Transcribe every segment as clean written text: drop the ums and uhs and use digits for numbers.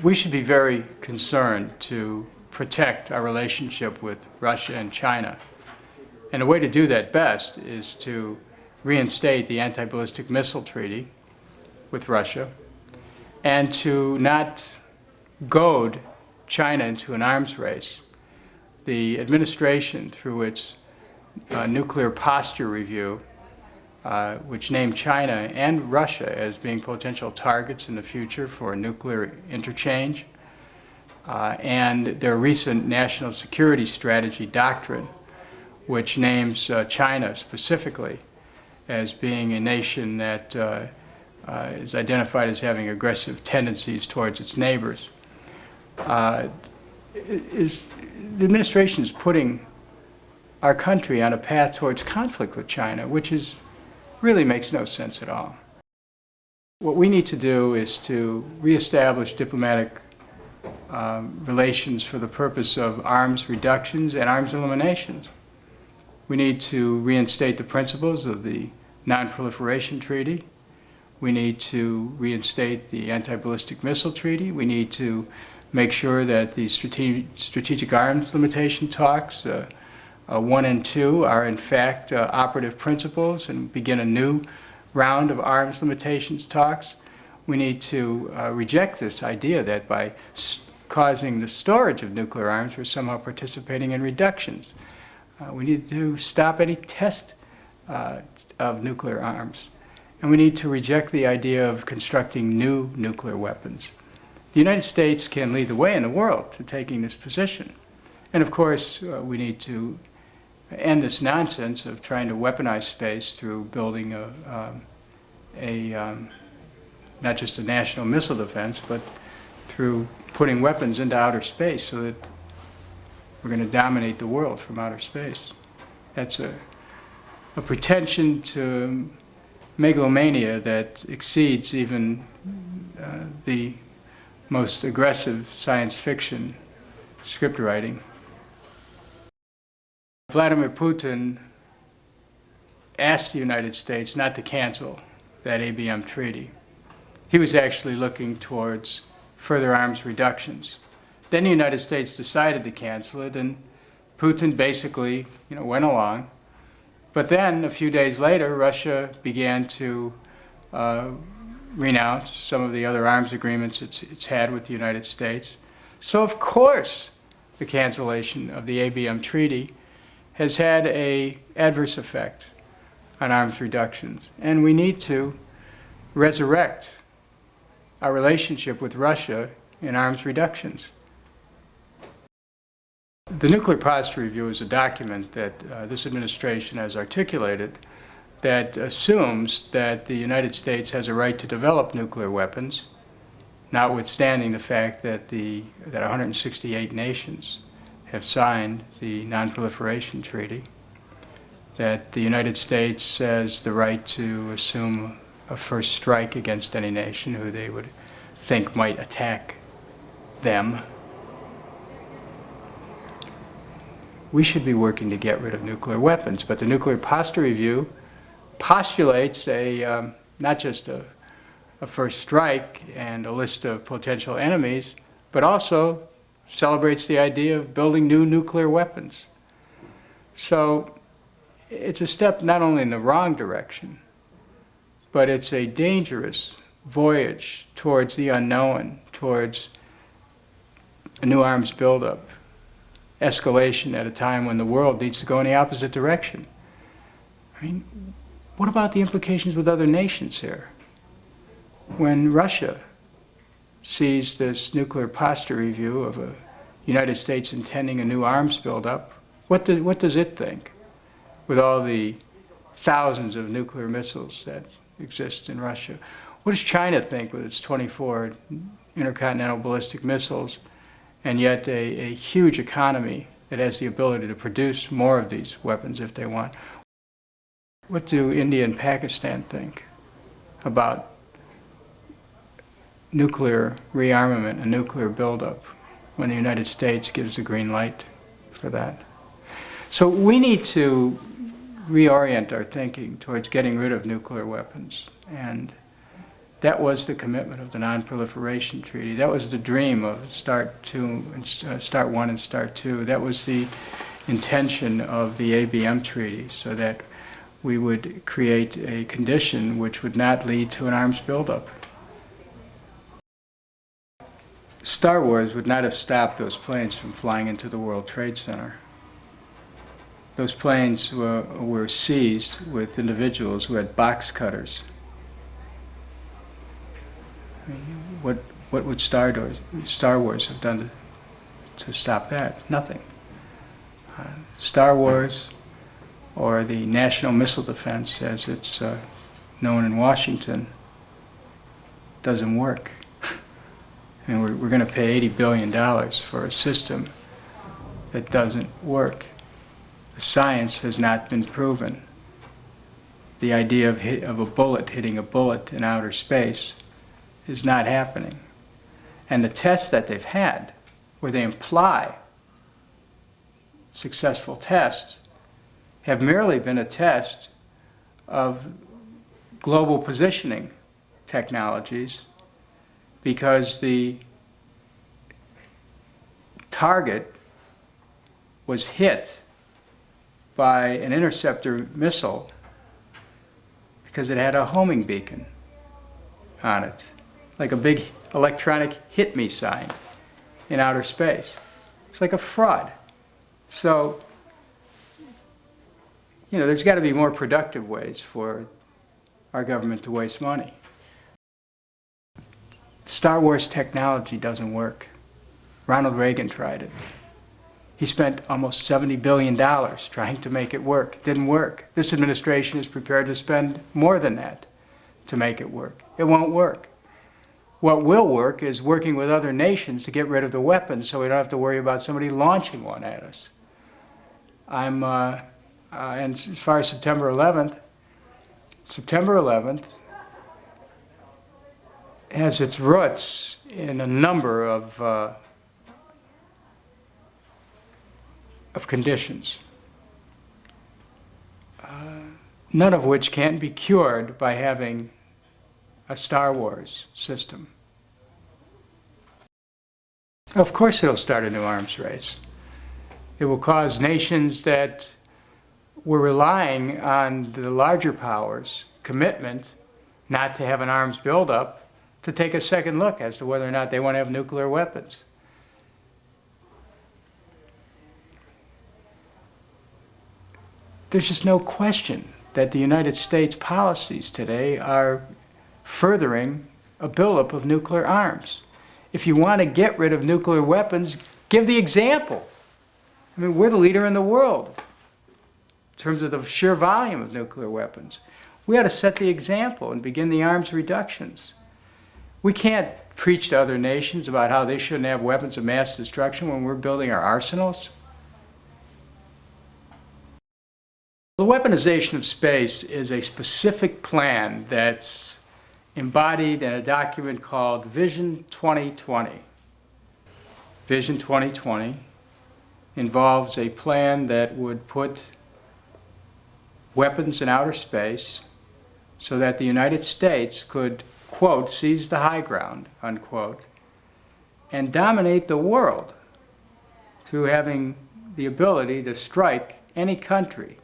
We should be very concerned to protect our relationship with Russia and China. And the way to do that best is to reinstate the anti-ballistic missile treaty with Russia and to not goad China into an arms race. The administration, through its nuclear posture review, which named China and Russia as being potential targets in the future for nuclear interchange, and their recent national security strategy doctrine, which names China specifically as being a nation that is identified as having aggressive tendencies towards its neighbors. The administration is putting our country on a path towards conflict with China, which really makes no sense at all. What we need to do is to reestablish diplomatic relations for the purpose of arms reductions and arms eliminations. We need to reinstate the principles of the Non-Proliferation Treaty. We need to reinstate the Anti-Ballistic Missile Treaty. We need to make sure that the strategic arms limitation talks 1 and 2 are in fact operative principles and begin a new round of arms limitations talks. We need to reject this idea that by causing the storage of nuclear arms we're somehow participating in reductions. We need to stop any test of nuclear arms. And we need to reject the idea of constructing new nuclear weapons. The United States can lead the way in the world to taking this position. And of course, we need to end this nonsense of trying to weaponize space through building not just a national missile defense, but through putting weapons into outer space so that we're going to dominate the world from outer space. That's a pretension to megalomania that exceeds even the most aggressive science fiction script writing. Vladimir Putin asked the United States not to cancel that ABM treaty. He was actually looking towards further arms reductions. Then the United States decided to cancel it, and Putin basically, went along. But then, a few days later, Russia began to renounce some of the other arms agreements it's had with the United States. So, of course, the cancellation of the ABM treaty has had an adverse effect on arms reductions. And we need to resurrect our relationship with Russia in arms reductions. The Nuclear Posture Review is a document that this administration has articulated that assumes that the United States has a right to develop nuclear weapons, notwithstanding the fact that 168 nations have signed the Non-Proliferation Treaty, that the United States has the right to assume a first strike against any nation who they would think might attack them. We should be working to get rid of nuclear weapons, but the Nuclear Posture Review postulates not just a first strike and a list of potential enemies, but also celebrates the idea of building new nuclear weapons. So it's a step not only in the wrong direction, but it's a dangerous voyage towards the unknown, towards a new arms buildup, escalation at a time when the world needs to go in the opposite direction. I mean, what about the implications with other nations here? When Russia sees this nuclear posture review of a United States intending a new arms buildup, what does it think with all the thousands of nuclear missiles that exist in Russia? What does China think with its 24 intercontinental ballistic missiles and yet a huge economy that has the ability to produce more of these weapons if they want? What do India and Pakistan think about nuclear rearmament and nuclear buildup when the United States gives the green light for that? So we need to reorient our thinking towards getting rid of nuclear weapons. And That was the commitment of the Non-Proliferation Treaty. That was the dream of START 2, START 1 and START 2. That was the intention of the ABM Treaty, so that we would create a condition which would not lead to an arms buildup. Star Wars would not have stopped those planes from flying into the World Trade Center. Those planes were seized with individuals who had box cutters. I mean, what would Star Wars have done to stop that? Nothing. Star Wars, or the National Missile Defense, as it's known in Washington, doesn't work. And we're going to pay $80 billion for a system that doesn't work. The science has not been proven. The idea of a bullet hitting a bullet in outer space is not happening. And the tests that they've had, where they imply successful tests, have merely been a test of global positioning technologies, because the target was hit by an interceptor missile because it had a homing beacon on it, like a big electronic hit me sign in outer space. It's like a fraud. So, you know, there's got to be more productive ways for our government to waste money. Star Wars technology doesn't work. Ronald Reagan tried it. He spent almost $70 billion trying to make it work. It didn't work. This administration is prepared to spend more than that to make it work. It won't work. What will work is working with other nations to get rid of the weapons so we don't have to worry about somebody launching one at us. And as far as September 11th has its roots in a number of conditions, none of which can be cured by having a Star Wars system. Of course it'll start a new arms race. It will cause nations that were relying on the larger powers' commitment not to have an arms buildup to take a second look as to whether or not they want to have nuclear weapons. There's just no question that the United States policies today are furthering a buildup of nuclear arms. If you want to get rid of nuclear weapons, give the example. I mean, we're the leader in the world in terms of the sheer volume of nuclear weapons. We ought to set the example and begin the arms reductions. We can't preach to other nations about how they shouldn't have weapons of mass destruction when we're building our arsenals. The weaponization of space is a specific plan that's embodied in a document called Vision 2020. Vision 2020 involves a plan that would put weapons in outer space so that the United States could, quote, seize the high ground, unquote, and dominate the world through having the ability to strike any country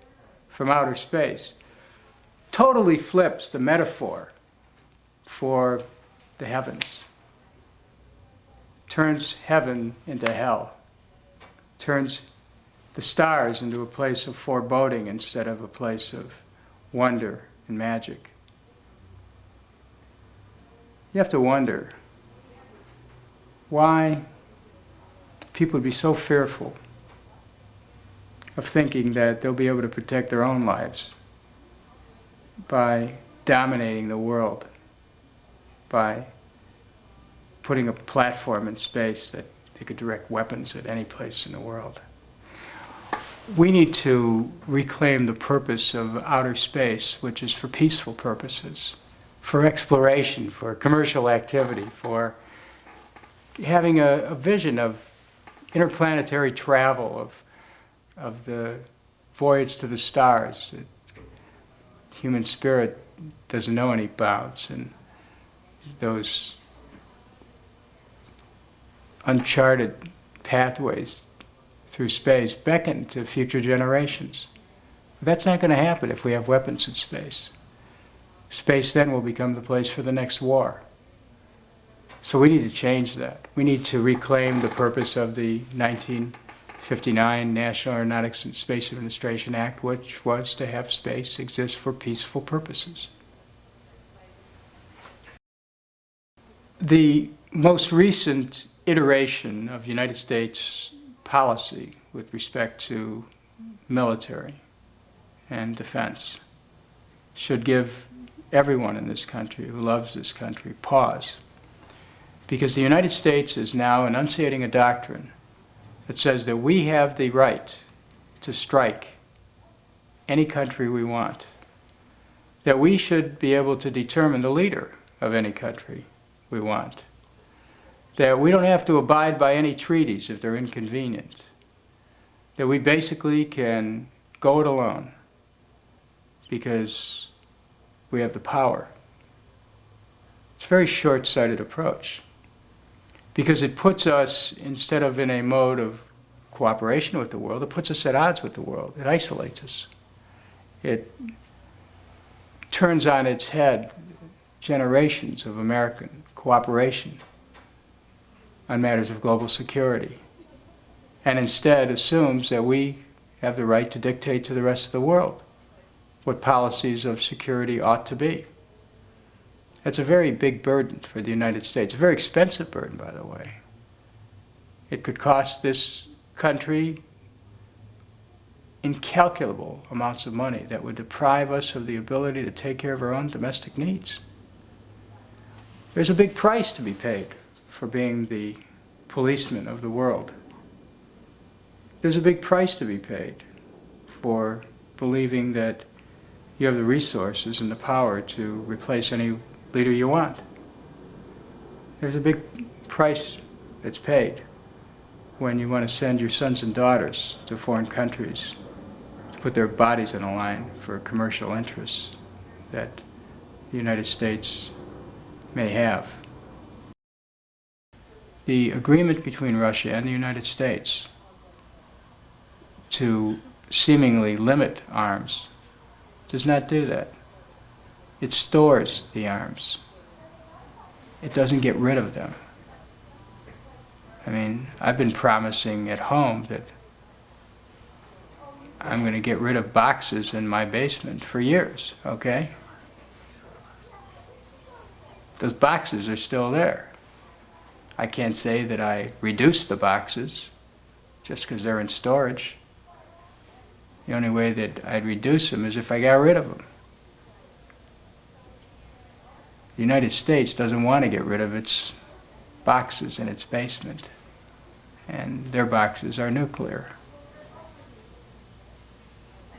from outer space. Totally flips the metaphor for the heavens. Turns heaven into hell. Turns the stars into a place of foreboding instead of a place of wonder and magic. You have to wonder why people would be so fearful of thinking that they'll be able to protect their own lives by dominating the world, by putting a platform in space that they could direct weapons at any place in the world. We need to reclaim the purpose of outer space, which is for peaceful purposes, for exploration, for commercial activity, for having a vision of interplanetary travel, of the voyage to the stars. Human spirit doesn't know any bounds, and those uncharted pathways through space beckon to future generations. That's not going to happen if we have weapons in space. Space then will become the place for the next war. So we need to change that. We need to reclaim the purpose of the 1959 National Aeronautics and Space Administration Act, which was to have space exist for peaceful purposes. The most recent iteration of United States policy with respect to military and defense should give everyone in this country who loves this country pause. Because the United States is now enunciating a doctrine that says that we have the right to strike any country we want, that we should be able to determine the leader of any country we want, that we don't have to abide by any treaties if they're inconvenient, that we basically can go it alone because we have the power. It's a very short-sighted approach because it puts us, instead of in a mode of cooperation with the world, it puts us at odds with the world. It isolates us. It turns on its head generations of American cooperation on matters of global security, and instead assumes that we have the right to dictate to the rest of the world what policies of security ought to be. That's a very big burden for the United States, a very expensive burden, by the way. It could cost this country incalculable amounts of money that would deprive us of the ability to take care of our own domestic needs. There's a big price to be paid for being the policeman of the world. There's a big price to be paid for believing that you have the resources and the power to replace any leader you want. There's a big price that's paid when you want to send your sons and daughters to foreign countries to put their bodies on the line for commercial interests that the United States may have. The agreement between Russia and the United States to seemingly limit arms does not do that. It stores the arms. It doesn't get rid of them. I mean, I've been promising at home that I'm going to get rid of boxes in my basement for years, okay? Those boxes are still there. I can't say that I reduced the boxes just because they're in storage. The only way that I'd reduce them is if I got rid of them. The United States doesn't want to get rid of its boxes in its basement, and their boxes are nuclear.